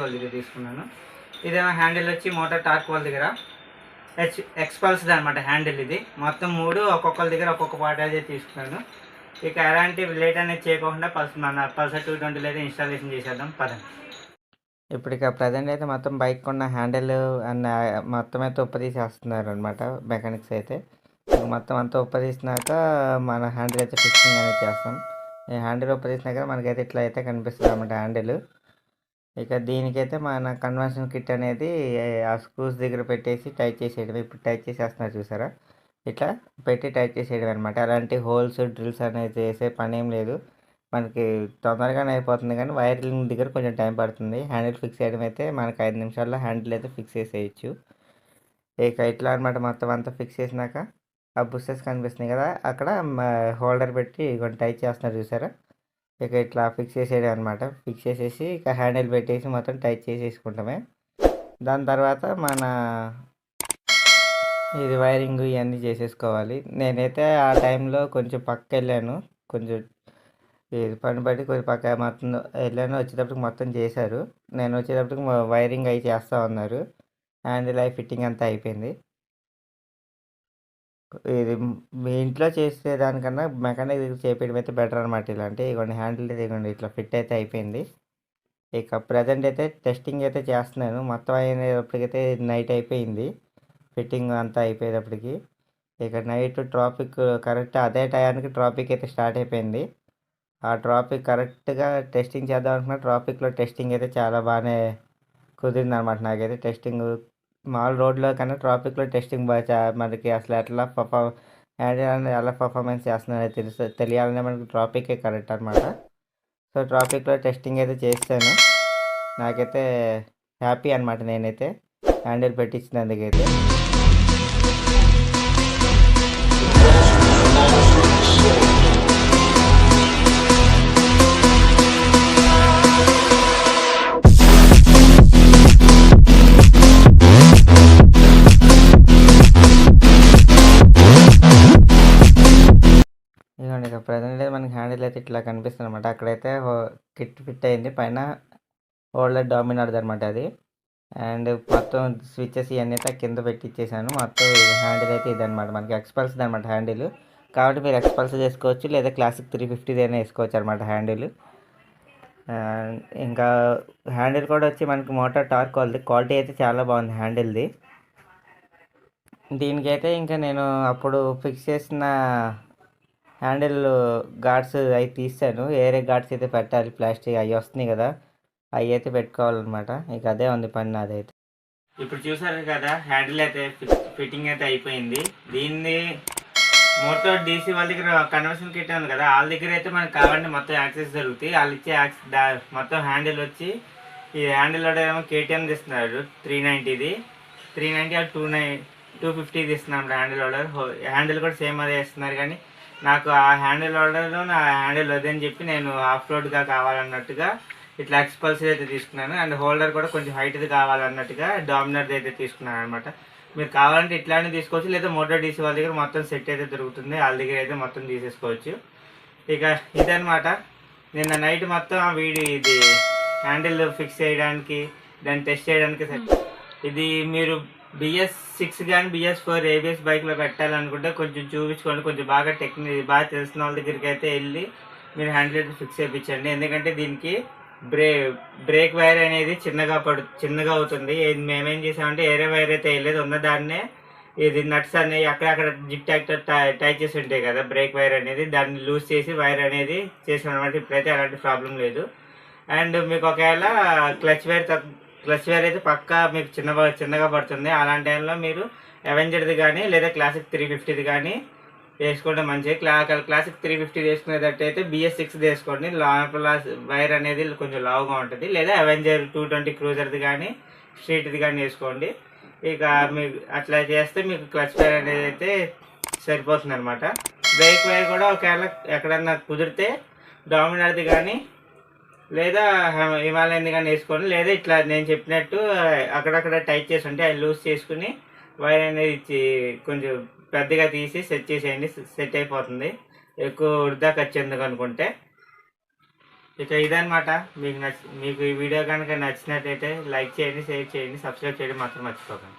వాళ్ళ దగ్గర తీసుకున్నాను. ఇదేమో హ్యాండిల్ వచ్చి మోటార్ టార్క్ వాళ్ళ దగ్గర ఎక్స్పల్స్ది అనమాట హ్యాండిల్. ఇది మొత్తం 3 ఒక్కొక్కరి దగ్గర ఒక్కొక్క పార్ట్ అయితే తీసుకున్నాను. ఇక ఎలాంటి లేట్ అనేది చేయకుండా మన పల్సర్ 220 అయితే ఇన్స్టాలేషన్ చేసేద్దాం పదండి. ఇప్పుడు ఇక ప్రజెంట్ అయితే మొత్తం బైక్ ఉన్న హ్యాండిల్ అండ్ మొత్తం అయితే ఉప్పదీసేస్తున్నారు అనమాట మెకానిక్స్ అయితే. మొత్తం అంతా ఉప్పదీసినాక మన హ్యాండిల్ అయితే ఫిక్సింగ్ అనేది చేస్తాం. ఈ హ్యాండిల్ ఉప్పదీసినాక మనకైతే ఇట్లా అయితే కనిపిస్తుంది అనమాట హ్యాండిల్. ఇక దీనికైతే మన కన్వర్షన్ కిట్ అనేది ఆ స్క్రూస్ దగ్గర పెట్టేసి టైట్ చేసేయడం. ఇప్పుడు టైట్ చేసేస్తున్నారు చూసారా, ఇట్లా పెట్టి టైట్ చేసేయడం అనమాట. అలాంటి హోల్స్ డ్రిల్స్ అనేది చేసే పని ఏం లేదు, మనకి తొందరగానే అయిపోతుంది. కానీ వైరింగ్ దగ్గర కొంచెం టైం పడుతుంది. హ్యాండిల్ ఫిక్స్ చేయడం అయితే మనకి 5 నిమిషాల్లో హ్యాండిల్ అయితే ఫిక్స్ చేసేయచ్చు. ఇక ఇట్లా అనమాట. మొత్తం అంతా ఫిక్స్ చేసినాక ఆ బుషెస్ కనిపిస్తున్నాయి కదా, అక్కడ హోల్డర్ పెట్టి కొంచెం టైట్ చేస్తున్నారు చూసారా. ఇక ఇట్లా ఫిక్స్ చేసేయడం అనమాట. ఫిక్స్ చేసేసి ఇక హ్యాండిల్ పెట్టేసి మొత్తం టైట్ చేసేసుకుంటామే. దాని తర్వాత మన ఇది వైరింగ్ ఇవన్నీ చేసేసుకోవాలి. నేనైతే ఆ టైంలో కొంచెం పక్క వెళ్ళాను, కొంచెం ఇది పని బట్టి కొంచెం పక్క మొత్తం వెళ్ళాను. వచ్చేటప్పటికి మొత్తం చేశారు. నేను వచ్చేటప్పటికి వైరింగ్ అవి చేస్తూ ఉన్నారు. హ్యాండిల్ అయి ఫిట్టింగ్ అంతా అయిపోయింది. ఇది మీ ఇంట్లో చేసేదానికన్నా మెకానిక్ దగ్గర చేపించడం అయితే బెటర్ అనమాట. ఇలాంటి ఇవ్వండి హ్యాండిల్ ఇవ్వండి ఇట్లా ఫిట్ అయితే అయిపోయింది. ఇక ప్రజెంట్ అయితే టెస్టింగ్ అయితే చేస్తున్నాను. మొత్తం అయినప్పటికైతే నైట్ అయిపోయింది, ఫిట్టింగ్ అంతా అయిపోయేటప్పటికి. ఇక నైట్ ట్రాఫిక్ కరెక్ట్ అదే టయానికి ట్రాఫిక్ అయితే స్టార్ట్ అయిపోయింది. ఆ ట్రాఫిక్ కరెక్ట్గా టెస్టింగ్ చేద్దాం అనుకున్న ట్రాఫిక్లో టెస్టింగ్ అయితే చాలా బాగానే కుదిరింది అనమాట. నాకైతే టెస్టింగ్ మామూలు రోడ్లో కన్నా ట్రాఫిక్లో టెస్టింగ్ బాగా మనకి అసలు ఎలా పర్ఫార్మెన్స్ చేస్తున్నారో తెలియాలనే మనకి ట్రాఫికే కరెక్ట్ అనమాట. సో ట్రాఫిక్లో టెస్టింగ్ అయితే చేస్తాను. నాకైతే హ్యాపీ అనమాట నేనైతే హ్యాండిల్ పెట్టించినందుకైతే. ఇదిగోండి ఇక ప్రజెంట్ అయితే మనకి హ్యాండిల్ అయితే ఇట్లా కనిపిస్తుంది అనమాట. అక్కడైతే కిట్ ఫిట్ అయింది, పైన హోల్డర్ డామినార్ది అనమాట అది. అండ్ మొత్తం స్విచ్చెస్ ఇవన్నీ అయితే కింద పెట్టించేసాను. మొత్తం హ్యాండిల్ అయితే ఇదనమాట, మనకి ఎక్స్పల్స్ది అనమాట హ్యాండిల్. కాబట్టి మీరు ఎక్స్పల్స్ చేసుకోవచ్చు, లేదా క్లాసిక్ 350 అయినా వేసుకోవచ్చు అనమాట హ్యాండిల్. ఇంకా హ్యాండిల్ కూడా వచ్చి మనకి మోటార్ టార్క్ క్వాలిటీ అయితే చాలా బాగుంది హ్యాండిల్ది. దీనికైతే ఇంకా నేను అప్పుడు ఫిక్స్ చేసిన హ్యాండిల్ గార్డ్స్ అవి తీసాను. ఏరే గార్డ్స్ అయితే పెట్టాలి, ప్లాస్టిక్ అవి వస్తున్నాయి కదా, అవి అయితే పెట్టుకోవాలన్నమాట. ఇక అదే ఉంది పని నాదైతే. ఇప్పుడు చూసారు కదా హ్యాండిల్ అయితే ఫిట్టింగ్ అయితే అయిపోయింది. దీన్ని మోటార్ డీసీ వాళ్ళ దగ్గర కన్వర్షన్ కిట్ ఉంది కదా, వాళ్ళ దగ్గర అయితే మనకు కావాలంటే మొత్తం యాక్సెస్ జరుగుతాయి. వాళ్ళు ఇచ్చే మొత్తం హ్యాండిల్ వచ్చి ఈ హ్యాండిల్ ఏమో కేటీఎం ఇస్తున్నారు 390ది, 390 250 ఇస్తున్నాం హ్యాండిల్ హోల్డర్. హ్యాండిల్ కూడా సేమ్ అదే ఇస్తున్నారు. కానీ నాకు ఆ హ్యాండిల్ హోల్డర్లో నా హ్యాండిల్ వద్దని చెప్పి నేను ఆఫ్ రోడ్గా కావాలన్నట్టుగా ఇట్లా ఎక్స్పల్స్ అయితే తీసుకున్నాను. అండ్ హోల్డర్ కూడా కొంచెం హైట్ది కావాలన్నట్టుగా డామినర్ది అయితే తీసుకున్నాను అనమాట. మీరు కావాలంటే ఇట్లానే తీసుకోవచ్చు, లేదా మోటార్ డీసీ వాళ్ళ దగ్గర మొత్తం సెట్ అయితే దొరుకుతుంది, వాళ్ళ దగ్గర అయితే మొత్తం తీసేసుకోవచ్చు. ఇక ఇదనమాట నిన్న నైట్ మొత్తం ఇది హ్యాండిల్ ఫిక్స్ చేయడానికి, దాన్ని టెస్ట్ చేయడానికి ఇది మీరు BS6 కానీ BS4 ABS బైక్లో పెట్టాలనుకుంటే కొంచెం చూపించుకోండి. కొంచెం బాగా బాగా తెలిసిన వాళ్ళ దగ్గరికి అయితే వెళ్ళి మీరు హ్యాండిల్ ఫిక్స్ చేయించండి. ఎందుకంటే దీనికి బ్రేక్ వైర్ అనేది చిన్నగా అవుతుంది. మేమేం చేసామంటే ఏరే వైర్ అయితే వెళ్ళలేదు, ఉన్న దాన్నే ఇది నట్స్ అనేవి అక్కడక్కడ జిప్ ట్యాక్టర్ టైట్ చేసి ఉంటాయి కదా, బ్రేక్ వైర్ అనేది దాన్ని లూజ్ చేసి వైర్ అనేది చేసాం అనమాట. ఇప్పుడైతే అలాంటి ప్రాబ్లం లేదు. అండ్ మీకు ఒకవేళ క్లచ్ వైర్ అయితే పక్కా మీకు చిన్నగా పడుతుంది. అలాంటి టైంలో మీరు అవెంజర్ది కానీ లేదా క్లాసిక్ 350ది కానీ వేసుకుంటే మంచిది. క్లాసిక్ 350 వేసుకునేటట్టయితే BS6 వేసుకోండి. వైర్ అనేది కొంచెం లావుగా ఉంటుంది. లేదా అవెంజర్ 220 క్రూజర్ది కానీ స్ట్రీట్ది కానీ వేసుకోండి. ఇక మీకు అట్లా చేస్తే మీకు క్లచ్ వైర్ అనేది అయితే సరిపోతుంది అనమాట. బ్రేక్ వైర్ కూడా ఒకవేళ ఎక్కడన్నా కుదిరితే డామినార్ది కానీ లేదా హిమాలయన్ది కానీ వేసుకోండి. లేదా ఇట్లా నేను చెప్పినట్టు అక్కడక్కడ టైట్ చేసి ఉంటే అది లూజ్ చేసుకుని వైర్ అనేది ఇచ్చి కొంచెం పెద్దగా తీసి సెట్ చేసేయండి, సెట్ అయిపోతుంది. ఎక్కువ వృధా ఖర్చు ఎందుకు అనుకుంటే. ఇక ఇదన్నమాట. మీకు ఈ వీడియో కనుక నచ్చినట్టయితే లైక్ చేయండి, షేర్ చేయండి, సబ్స్క్రైబ్ చేయడం మాత్రం మర్చిపోకండి.